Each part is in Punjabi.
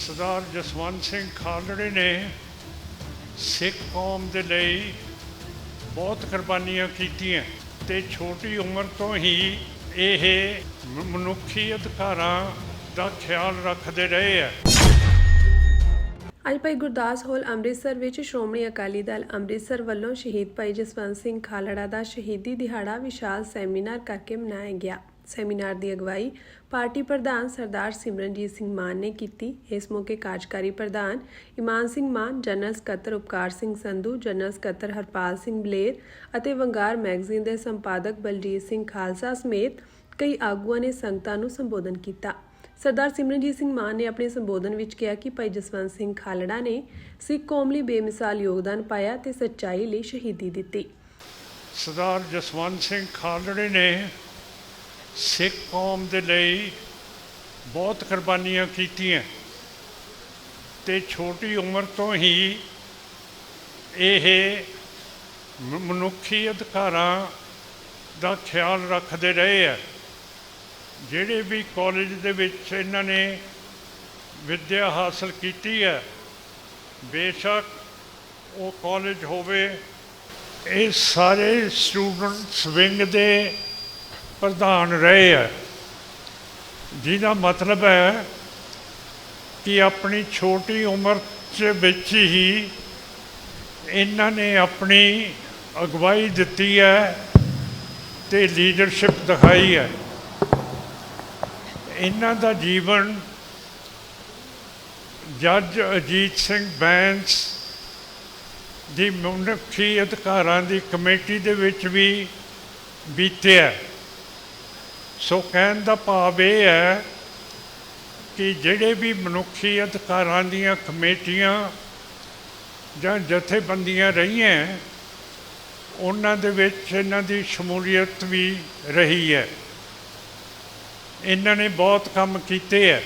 ਸਰਦਾਰ ਜਸਵੰਤ ਸਿੰਘ ਖਾਲੜੇ ਨੇ ਸਿੱਖ ਕੌਮ ਦੇ ਲਈ ਬਹੁਤ ਕੁਰਬਾਨੀਆਂ ਕੀਤੀਆਂ ਤੇ ਛੋਟੀ ਉਮਰ ਤੋਂ ਹੀ ਇਹ ਮਨੁੱਖੀ ਅਧਿਕਾਰਾਂ ਦਾ ਖਿਆਲ ਰੱਖਦੇ ਰਹੇ ਆ। ਅੱਜ ਭਾਈ ਗੁਰਦਾਸ ਹਾਲ ਅੰਮ੍ਰਿਤਸਰ ਵਿੱਚ ਸ਼੍ਰੋਮਣੀ ਅਕਾਲੀ ਦਲ ਅੰਮ੍ਰਿਤਸਰ ਵੱਲੋਂ ਸ਼ਹੀਦ ਭਾਈ ਜਸਵੰਤ ਸਿੰਘ ਖਾਲੜਾ ਦਾ ਸ਼ਹੀਦੀ ਦਿਹਾੜਾ ਵਿਸ਼ਾਲ ਸੈਮੀਨਾਰ ਕਰਕੇ ਮਨਾਇਆ ਗਿਆ। ਸੈਮੀਨਾਰ ਦੀ ਅਗਵਾਈ ਪਾਰਟੀ ਪ੍ਰਧਾਨ ਸਰਦਾਰ ਸਿਮਰਨਜੀਤ ਸਿੰਘ ਮਾਨ ਨੇ ਕੀਤੀ। ਇਸ ਮੌਕੇ ਕਾਰਜਕਾਰੀ ਪ੍ਰਧਾਨ ਇਮਾਨ ਸਿੰਘ ਮਾਨ, ਜਨਰਲ ਸਕੱਤਰ ਉਪਕਾਰ ਸਿੰਘ ਸੰਧੂ, ਜਨਰਲ ਸਕੱਤਰ ਹਰਪਾਲ ਸਿੰਘ ਬਲੇਰ ਅਤੇ ਵੰਗਾਰ ਮੈਗਜ਼ੀਨ ਦੇ ਸੰਪਾਦਕ ਬਲਜੀਤ ਸਿੰਘ ਖਾਲਸਾ ਸਮੇਤ ਕਈ ਆਗੂਆਂ ਨੇ ਸੰਗਤਾਂ ਨੂੰ ਸੰਬੋਧਨ ਕੀਤਾ। ਸਰਦਾਰ ਸਿਮਰਨਜੀਤ ਸਿੰਘ ਮਾਨ ਨੇ ਆਪਣੇ ਸੰਬੋਧਨ ਵਿੱਚ ਕਿਹਾ ਕਿ ਭਾਈ ਜਸਵੰਤ ਸਿੰਘ ਖਾਲੜਾ ਨੇ ਸਿੱਖ ਕੌਮ ਲਈ ਬੇਮਿਸਾਲ ਯੋਗਦਾਨ ਪਾਇਆ ਤੇ ਸੱਚਾਈ ਲਈ ਸ਼ਹੀਦੀ ਦਿੱਤੀ। ਸਰਦਾਰ ਜਸਵੰਤ ਸਿੰਘ ਖਾਲੜੇ ਨੇ ਸਿੱਖ ਕੌਮ ਦੇ ਲਈ ਬਹੁਤ ਕੁਰਬਾਨੀਆਂ ਕੀਤੀਆਂ ਤੇ ਛੋਟੀ ਉਮਰ ਤੋਂ ਹੀ ਇਹ ਮਨੁੱਖੀ ਅਧਿਕਾਰਾਂ ਦਾ ਖਿਆਲ ਰੱਖਦੇ ਰਹੇ ਆ। ਜਿਹੜੇ ਵੀ ਕਾਲਜ ਦੇ ਵਿੱਚ ਇਹਨਾਂ ਨੇ ਵਿੱਦਿਆ ਹਾਸਲ ਕੀਤੀ ਹੈ, ਬੇਸ਼ੱਕ ਉਹ ਕਾਲਜ ਹੋਵੇ, ਇਹ ਸਾਰੇ ਸਟੂਡੈਂਟਸ ਵਿੰਗ ਦੇ ਪ੍ਰਧਾਨ ਰਹੇ ਆ, ਜਿਹਦਾ ਮਤਲਬ ਹੈ ਕਿ ਆਪਣੀ ਛੋਟੀ ਉਮਰ ਵਿੱਚ ਹੀ ਇਹਨਾਂ ਨੇ ਆਪਣੀ ਅਗਵਾਈ ਦਿੱਤੀ ਹੈ ਤੇ ਲੀਡਰਸ਼ਿਪ ਦਿਖਾਈ ਹੈ। ਇਹਨਾਂ ਦਾ ਜੀਵਨ ਜੱਜ ਅਜੀਤ ਸਿੰਘ ਬੈਂਸ ਦੀ ਮਨੁੱਖੀ ਅਧਿਕਾਰਾਂ ਦੀ ਕਮੇਟੀ ਦੇ ਵਿੱਚ ਵੀ ਬੀਤਿਆ। ਸੋ ਕਹਿਣ ਦਾ ਭਾਵ ਇਹ ਹੈ ਕਿ ਜਿਹੜੇ ਵੀ ਮਨੁੱਖੀ ਅਧਿਕਾਰਾਂ ਦੀਆਂ ਕਮੇਟੀਆਂ ਜਾਂ ਜਥੇਬੰਦੀਆਂ ਰਹੀਆਂ, ਉਹਨਾਂ ਦੇ ਵਿੱਚ ਇਹਨਾਂ ਦੀ ਸ਼ਮੂਲੀਅਤ ਵੀ ਰਹੀ ਹੈ। ਇਹਨਾਂ ਨੇ ਬਹੁਤ ਕੰਮ ਕੀਤੇ ਹੈ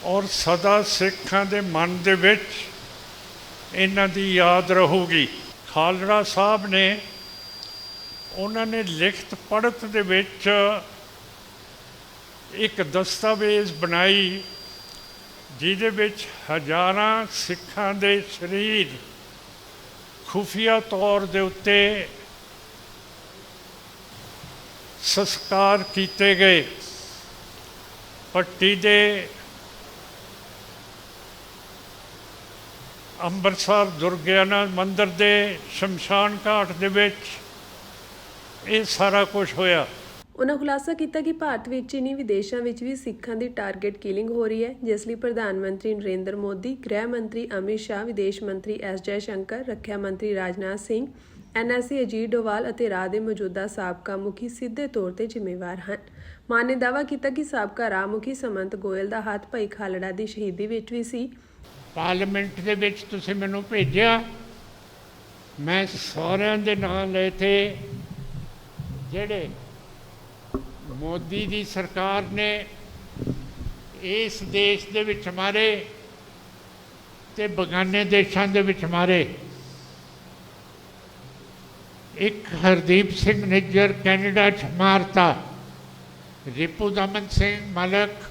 ਔਰ ਸਦਾ ਸਿੱਖਾਂ ਦੇ ਮਨ ਦੇ ਵਿੱਚ ਇਹਨਾਂ ਦੀ ਯਾਦ ਰਹੂਗੀ। ਖਾਲੜਾ ਸਾਹਿਬ ਨੇ ਉਹਨਾਂ ਨੇ ਲਿਖਤ ਪੜ੍ਹਤ ਦੇ ਵਿੱਚ ਇੱਕ ਦਸਤਾਵੇਜ਼ ਬਣਾਈ, ਜਿਹਦੇ ਵਿੱਚ ਹਜ਼ਾਰਾਂ ਸਿੱਖਾਂ ਦੇ ਸਰੀਰ ਖੁਫੀਆ ਤੌਰ ਦੇ ਉੱਤੇ ਸੰਸਕਾਰ ਕੀਤੇ ਗਏ। ਪੱਟੀ ਦੇ ਅੰਮ੍ਰਿਤਸਰ ਦੁਰਗਿਆਨਾ ਮੰਦਿਰ ਦੇ ਸ਼ਮਸ਼ਾਨ ਘਾਟ ਦੇ ਵਿੱਚ ਇਹ ਸਾਰਾ ਕੁਝ ਹੋਇਆ। ਉਨ੍ਹਾਂ ਖੁਲਾਸਾ ਕੀਤਾ ਕਿ ਭਾਰਤ ਵਿੱਚ ਹੀ ਨਹੀਂ, ਵਿਦੇਸ਼ਾਂ ਵਿੱਚ ਵੀ ਸਿੱਖਾਂ ਦੀ ਟਾਰਗੇਟ ਕਿਲਿੰਗ ਹੋ ਰਹੀ ਹੈ, ਜਿਸ ਲਈ ਪ੍ਰਧਾਨ ਮੰਤਰੀ ਨਰਿੰਦਰ ਮੋਦੀ, ਗ੍ਰਹਿ ਮੰਤਰੀ ਅਮਿਤ ਸ਼ਾਹ, ਵਿਦੇਸ਼ ਮੰਤਰੀ ਐਸ ਜੈ ਸ਼ੰਕਰ, ਰੱਖਿਆ ਮੰਤਰੀ ਰਾਜਨਾਥ ਸਿੰਘ, NSC ਅਜੀਤ ਡੋਵਾਲ ਅਤੇ ਰਾਹ ਦੇ ਮੌਜੂਦਾ ਸਾਬਕਾ ਮੁਖੀ ਸਿੱਧੇ ਤੌਰ ਤੇ ਜ਼ਿੰਮੇਵਾਰ ਹਨ। ਮਾਨ ਨੇ ਦਾਅਵਾ ਕੀਤਾ ਕਿ ਸਾਬਕਾ ਰਾਹ ਮੁਖੀ ਸਮੰਤ ਗੋਇਲ ਦਾ ਹੱਥ ਭਾਈ ਖਾਲੜਾ ਦੀ ਸ਼ਹੀਦੀ ਵਿੱਚ ਵੀ ਸੀ। ਪਾਰਲੀਮੈਂਟ ਦੇ ਵਿੱਚ ਤੁਸੀਂ ਮੈਨੂੰ ਭੇਜਿਆ, ਮੈਂ ਸਾਰਿਆਂ ਦੇ ਨਾਂ ਲਏ ਤੇ ਜਿਹੜੇ ਮੋਦੀ ਦੀ ਸਰਕਾਰ ਨੇ ਇਸ ਦੇਸ਼ ਦੇ ਵਿੱਚ ਮਾਰੇ ਤੇ ਬਗਾਨੇ ਦੇਸ਼ਾਂ ਦੇ ਵਿੱਚ ਮਾਰੇ। ਇੱਕ ਹਰਦੀਪ ਸਿੰਘ ਨਿੱਜਰ ਕੈਨੇਡਾ 'ਚ ਮਾਰਤਾ, ਰਿਪੂ ਦਮਨ ਸਿੰਘ ਮਲਕ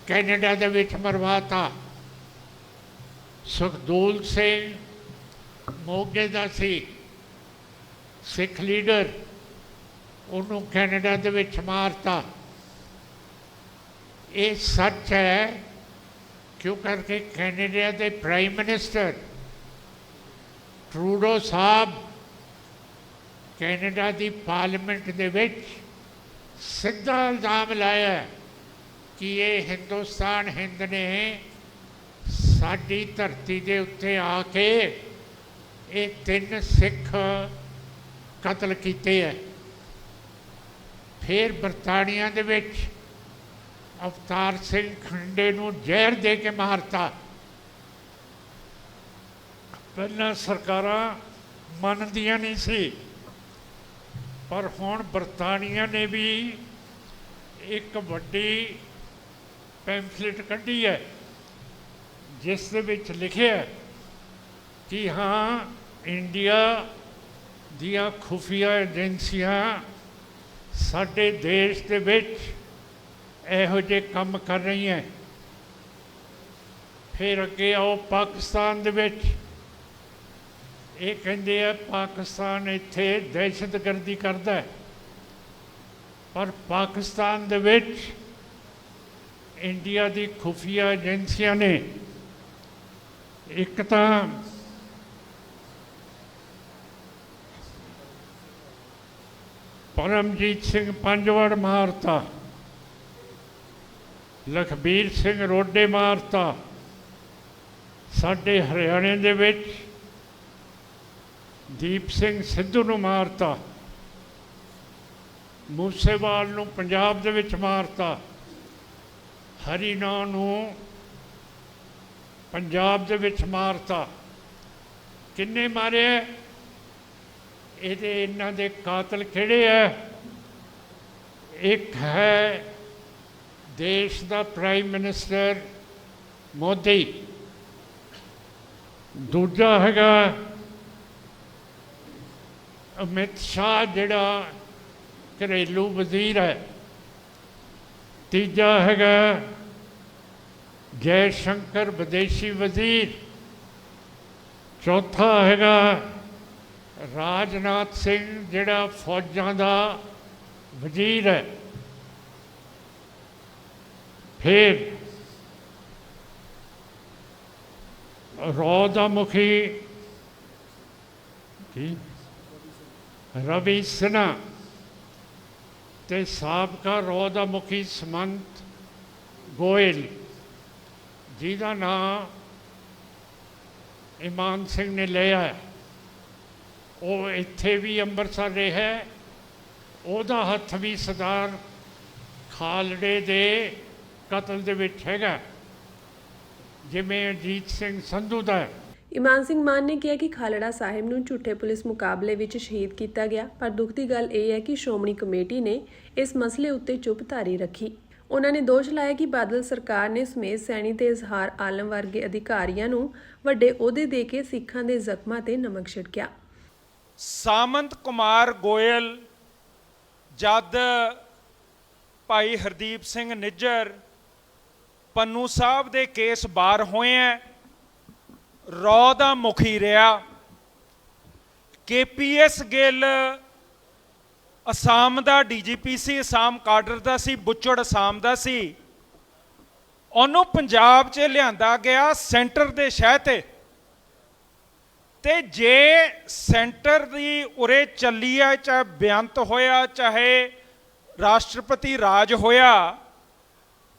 ਕੈਨੇਡਾ ਦੇ ਵਿੱਚ ਮਰਵਾਤਾ, ਸੁਖਦੂਲ ਸਿੰਘ ਮੋਗੇ ਦਾ ਸੀ ਸਿੱਖ ਲੀਡਰ, ਉਹਨੂੰ ਕੈਨੇਡਾ ਦੇ ਵਿੱਚ ਮਾਰਤਾ। ਇਹ ਸੱਚ ਹੈ ਕਿਉਂ ਕਰਕੇ ਕੈਨੇਡਾ ਦੇ ਪ੍ਰਾਈਮ ਮਿਨਿਸਟਰ ਟਰੂਡੋ ਸਾਹਿਬ ਕੈਨੇਡਾ ਦੀ ਪਾਰਲੀਮੈਂਟ ਦੇ ਵਿੱਚ ਸਿੱਧਾ ਇਲਜ਼ਾਮ ਲਾਇਆ ਕਿ ਇਹ ਹਿੰਦੁਸਤਾਨ ਹਿੰਦ ਨੇ ਸਾਡੀ ਧਰਤੀ ਦੇ ਉੱਤੇ ਆ ਕੇ ਇਹ 3 ਸਿੱਖ ਕਤਲ ਕੀਤੇ ਹੈ। ਫਿਰ ਬਰਤਾਨੀਆ ਦੇ ਵਿੱਚ ਅਵਤਾਰ ਸਿੰਘ ਖੰਡੇ ਨੂੰ ਜ਼ਹਿਰ ਦੇ ਕੇ ਮਾਰਤਾ। ਪਹਿਲਾਂ ਸਰਕਾਰਾਂ ਮੰਨਦੀਆਂ ਨਹੀਂ ਸੀ, ਪਰ ਹੁਣ ਬਰਤਾਨੀਆ ਨੇ ਵੀ ਇੱਕ ਵੱਡੀ ਪੈਂਫਲੇਟ ਕੱਢੀ ਹੈ, ਜਿਸ ਦੇ ਵਿੱਚ ਲਿਖਿਆ ਕਿ ਹਾਂ, ਇੰਡੀਆ ਦੀਆਂ ਖੁਫੀਆ ਏਜੰਸੀਆਂ ਸਾਡੇ ਦੇਸ਼ ਦੇ ਵਿੱਚ ਇਹੋ ਜਿਹੇ ਕੰਮ ਕਰ ਰਹੀਆਂ। ਫਿਰ ਅੱਗੇ ਆਓ ਪਾਕਿਸਤਾਨ ਦੇ ਵਿੱਚ। ਇਹ ਕਹਿੰਦੇ ਆ ਪਾਕਿਸਤਾਨ ਇੱਥੇ ਦਹਿਸ਼ਤਗਰਦੀ ਕਰਦਾ ਹੈ, ਪਰ ਪਾਕਿਸਤਾਨ ਦੇ ਵਿੱਚ ਇੰਡੀਆ ਦੀ ਖੁਫੀਆ ਏਜੰਸੀਆਂ ਨੇ ਇੱਕ ਤਾਂ ਪਰਮਜੀਤ ਸਿੰਘ ਪੰਜਵੜ ਮਾਰਤਾ, ਲਖਬੀਰ ਸਿੰਘ ਰੋਡੇ ਮਾਰਤਾ। ਸਾਡੇ ਹਰਿਆਣੇ ਦੇ ਵਿੱਚ ਦੀਪ ਸਿੰਘ ਸਿੱਧੂ ਨੂੰ ਮਾਰਤਾ, ਮੂਸੇਵਾਲ ਨੂੰ ਪੰਜਾਬ ਦੇ ਵਿੱਚ ਮਾਰਤਾ, ਹਰੀਨਾਹ ਨੂੰ ਪੰਜਾਬ ਦੇ ਵਿੱਚ ਮਾਰਤਾ। ਕਿੰਨੇ ਮਾਰੇ? ਇਹਦੇ ਇਹਨਾਂ ਦੇ ਕਾਤਲ ਕਿਹੜੇ ਹੈ? ਇੱਕ ਹੈ ਦੇਸ਼ ਦਾ ਪ੍ਰਾਈਮ ਮਿਨਿਸਟਰ ਮੋਦੀ, ਦੂਜਾ ਹੈਗਾ ਅਮਿਤ ਸ਼ਾਹ ਜਿਹੜਾ ਘਰੇਲੂ ਵਜ਼ੀਰ ਹੈ, ਤੀਜਾ ਹੈਗਾ ਜੈ ਸ਼ੰਕਰ ਵਿਦੇਸ਼ੀ ਵਜ਼ੀਰ, ਚੌਥਾ ਹੈਗਾ ਰਾਜਨਾਥ ਸਿੰਘ ਜਿਹੜਾ ਫੌਜਾਂ ਦਾ ਵਜ਼ੀਰ ਹੈ। ਫਿਰ ਰੌ ਦਾ ਮੁਖੀ ਰਵੀ ਸਿਨਹਾ ਤੇ ਸਾਬਕਾ ਰੌ ਦਾ ਮੁਖੀ ਸਮੰਤ ਗੋਇਲ, ਜਿਹਦਾ ਨਾਂ ਇਮਾਨ ਸਿੰਘ ਨੇ ਲਿਆ ਹੈ। ਉਹ ਇੱਥੇ ਵੀ ਅੰਮ੍ਰਿਤਸਰ ਰਿਹਾ, ਉਹਦਾ ਹੱਥ ਵੀ ਸਰਦਾਰ ਖਾਲੜੇ ਦੇ ਕਤਲ ਦੇ ਵਿੱਚ ਹੈਗਾ, ਜਿਵੇਂ ਅਜੀਤ ਸਿੰਘ ਸੰਧੂ ਦਾ ਹੈ। ਇਮਾਨ ਸਿੰਘ ਮਾਨ ਨੇ ਕਿਹਾ ਕਿ ਖਾਲੜਾ ਸਾਹਿਬ ਨੂੰ ਝੂਠੇ ਪੁਲਿਸ ਮੁਕਾਬਲੇ ਵਿੱਚ ਸ਼ਹੀਦ ਕੀਤਾ ਗਿਆ, ਪਰ ਦੁੱਖ ਦੀ ਗੱਲ ਇਹ ਹੈ ਕਿ ਸ਼੍ਰੋਮਣੀ ਕਮੇਟੀ ਨੇ ਇਸ ਮਸਲੇ ਉੱਤੇ ਚੁੱਪ ਧਾਰੀ ਰੱਖੀ। ਉਹਨਾਂ ਨੇ ਦੋਸ਼ ਲਾਇਆ ਕਿ ਬਾਦਲ ਸਰਕਾਰ ਨੇ ਸਮੇਤ ਸੈਣੀ ਤੇ ਇਜ਼ਹਾਰ ਆਲਮ ਵਰਗੇ ਅਧਿਕਾਰੀਆਂ ਨੂੰ ਵੱਡੇ ਅਹੁਦੇ ਦੇ ਕੇ ਸਿੱਖਾਂ ਦੇ ਜ਼ਖਮਾਂ ਤੇ ਨਮਕ ਛਿੜਕਿਆ। ਸਾਮੰਤ ਕੁਮਾਰ ਗੋਇਲ ਜਦ ਭਾਈ ਹਰਦੀਪ ਸਿੰਘ ਨਿੱਜਰ ਪੰਨੂ ਸਾਹਿਬ ਦੇ ਕੇਸ ਬਾਹਰ ਹੋਏ ਹੈ, ਰੌ ਦਾ ਮੁਖੀ ਰਿਹਾ, KPS ਗਿੱਲ ਅਸਾਮ ਦਾ DGP ਸੀ, ਅਸਾਮ ਕਾਡਰ ਦਾ ਸੀ, ਬੁੱਚੜ ਅਸਾਮ ਦਾ ਸੀ। ਉਹਨੂੰ ਪੰਜਾਬ 'ਚ ਲਿਆਂਦਾ ਗਿਆ ਸੈਂਟਰ ਦੇ ਸ਼ਹਿ ਤੇ ਜੇ ਸੈਂਟਰ ਦੀ ਉਰੇ ਚੱਲੀ ਹੈ, ਚਾਹੇ ਬੇਅੰਤ ਹੋਇਆ ਚਾਹੇ ਰਾਸ਼ਟਰਪਤੀ ਰਾਜ ਹੋਇਆ,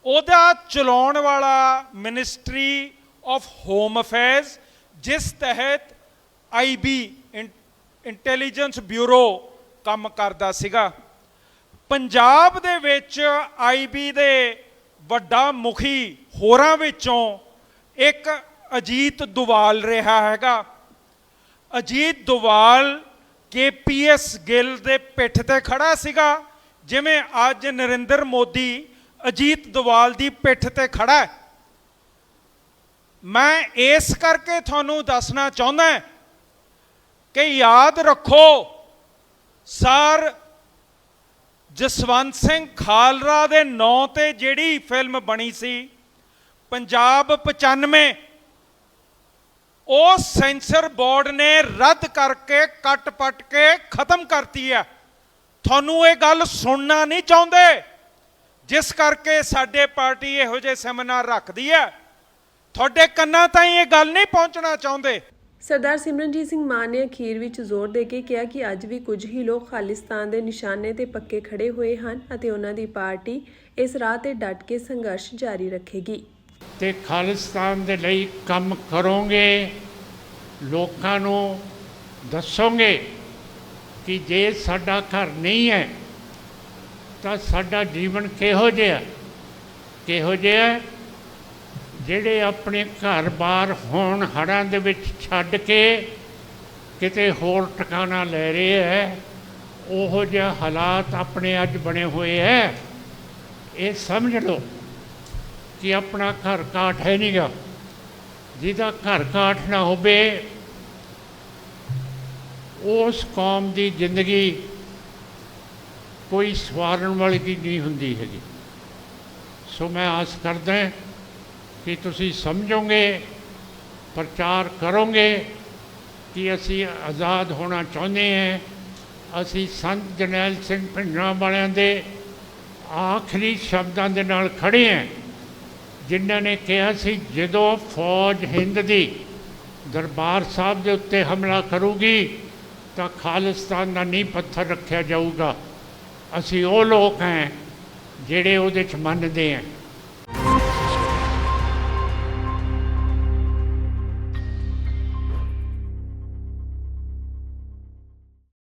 ਉਹਦਾ ਚਲਾਉਣ ਵਾਲਾ ਮਿਨਿਸਟਰੀ ਆਫ ਹੋਮ ਅਫੇਅਰਸ, ਜਿਸ ਤਹਿਤ IB ਇੰਟੈਲੀਜੈਂਸ ਬਿਊਰੋ ਕੰਮ ਕਰਦਾ ਸੀਗਾ। ਪੰਜਾਬ ਦੇ ਵਿੱਚ IB ਦੇ ਵੱਡਾ ਮੁਖੀ ਹੋਰਾਂ ਵਿੱਚੋਂ ਇੱਕ ਅਜੀਤ ਦੁਵਾਲ ਰਿਹਾ ਹੈਗਾ। ਅਜੀਤ ਦੁਵਾਲ KPS ਗਿੱਲ ਦੇ ਪਿੱਠ ਤੇ ਖੜਾ ਸੀਗਾ, ਜਿਵੇਂ ਅੱਜ ਨਰਿੰਦਰ ਮੋਦੀ ਅਜੀਤ ਦੁਵਾਲ ਦੀ ਪਿੱਠ ਤੇ ਖੜਾ ਹੈ। ਮੈਂ ਇਸ ਕਰਕੇ ਤੁਹਾਨੂੰ ਦੱਸਣਾ ਚਾਹੁੰਦਾ ਕਿ ਯਾਦ ਰੱਖੋ, ਸਰ ਜਸਵੰਤ ਸਿੰਘ ਖਾਲੜਾ ਦੇ ਨਾਂ ਤੇ ਜਿਹੜੀ ਫਿਲਮ ਬਣੀ ਸੀ ਪੰਜਾਬ 95, ਉਹ ਸੈਂਸਰ ਬੋਰਡ ਨੇ ਰੱਦ ਕਰਕੇ ਕੱਟ-ਪੱਟ ਕੇ ਖਤਮ ਕਰਤੀ ਹੈ। ਤੁਹਾਨੂੰ ਇਹ ਗੱਲ ਸੁਣਨਾ ਨਹੀਂ ਚਾਹੁੰਦੇ, ਜਿਸ ਕਰਕੇ ਸਾਡੇ ਪਾਰਟੀ ਇਹੋ ਜਿਹੇ ਸੈਮੀਨਾਰ ਰੱਖਦੀ ਹੈ। ਤੁਹਾਡੇ ਕੰਨਾਂ ਤਾਈਂ ਇਹ ਗੱਲ ਨਹੀਂ ਪਹੁੰਚਣਾ ਚਾਹੁੰਦੇ। ਸਰਦਾਰ ਸਿਮਰਨਜੀਤ ਸਿੰਘ ਮਾਨ ਨੇ ਅਖੀਰ ਵਿੱਚ ਜ਼ੋਰ ਦੇ ਕੇ ਕਿਹਾ ਕਿ ਅੱਜ ਵੀ ਕੁਝ ਹੀ ਲੋਕ ਖਾਲਿਸਤਾਨ ਦੇ ਨਿਸ਼ਾਨੇ ਤੇ ਪੱਕੇ ਖੜੇ ਹੋਏ ਹਨ ਅਤੇ ਉਹਨਾਂ ਦੀ ਪਾਰਟੀ ਇਸ ਰਾਹ ਤੇ ਡਟ ਕੇ ਸੰਘਰਸ਼ ਜਾਰੀ ਰੱਖੇਗੀ ਤੇ ਖਾਲਿਸਤਾਨ ਦੇ ਲਈ ਕੰਮ ਕਰੋਗੇ, ਲੋਕਾਂ ਨੂੰ ਦੱਸੋਗੇ ਕਿ ਜੇ ਸਾਡਾ ਘਰ ਨਹੀਂ ਹੈ ਤਾਂ ਸਾਡਾ ਜੀਵਨ ਕਿਹੋ ਜਿਹਾ ਜਿਹੜੇ ਆਪਣੇ ਘਰ-ਬਾਰ ਹੋਣ ਹੜ੍ਹਾਂ ਦੇ ਵਿੱਚ ਛੱਡ ਕੇ ਕਿਤੇ ਹੋਰ ਟਿਕਾਣਾ ਲੈ ਰਹੇ ਹੈ, ਉਹੋ ਜਿਹਾ ਹਾਲਾਤ ਆਪਣੇ ਅੱਜ ਬਣੇ ਹੋਏ ਹੈ। ਇਹ ਸਮਝ ਲਓ ਕਿ ਆਪਣਾ ਘਰ ਕਾਠ ਹੈ ਨਹੀਂ ਗਾ। ਜਿਹਦਾ ਘਰ ਕਾਠ ਨਾ ਹੋਵੇ ਉਸ ਕੌਮ ਦੀ ਜ਼ਿੰਦਗੀ ਕੋਈ ਸਵਾਰਨ ਵਾਲੀ ਦੀ ਨਹੀਂ ਹੁੰਦੀ ਹੈਗੀ। ਸੋ ਮੈਂ ਆਸ ਕਰਦਾ ਕਿ ਤੁਸੀਂ ਸਮਝੋਗੇ, ਪ੍ਰਚਾਰ ਕਰੋਗੇ ਕਿ ਅਸੀਂ ਆਜ਼ਾਦ ਹੋਣਾ ਚਾਹੁੰਦੇ ਹਾਂ। ਅਸੀਂ ਸੰਤ ਜਰਨੈਲ ਸਿੰਘ ਭਿੰਡਰਾਂ ਵਾਲਿਆਂ ਦੇ ਆਖਰੀ ਸ਼ਬਦਾਂ ਦੇ ਨਾਲ ਖੜੇ ਹਾਂ, ਜਿਨ੍ਹਾਂ ਨੇ ਕਿਹਾ ਸੀ ਜਦੋਂ ਫੌਜ ਹਿੰਦ ਦੀ ਦਰਬਾਰ ਸਾਹਿਬ ਦੇ ਉੱਤੇ ਹਮਲਾ ਕਰੂਗੀ ਤਾਂ ਖਾਲਿਸਤਾਨ ਦਾ ਨੀਂਹ ਪੱਥਰ ਰੱਖਿਆ ਜਾਊਗਾ। ਅਸੀਂ ਉਹ ਲੋਕ ਹਾਂ ਜਿਹੜੇ ਉਹਦੇ 'ਚ ਮੰਨਦੇ ਹਾਂ।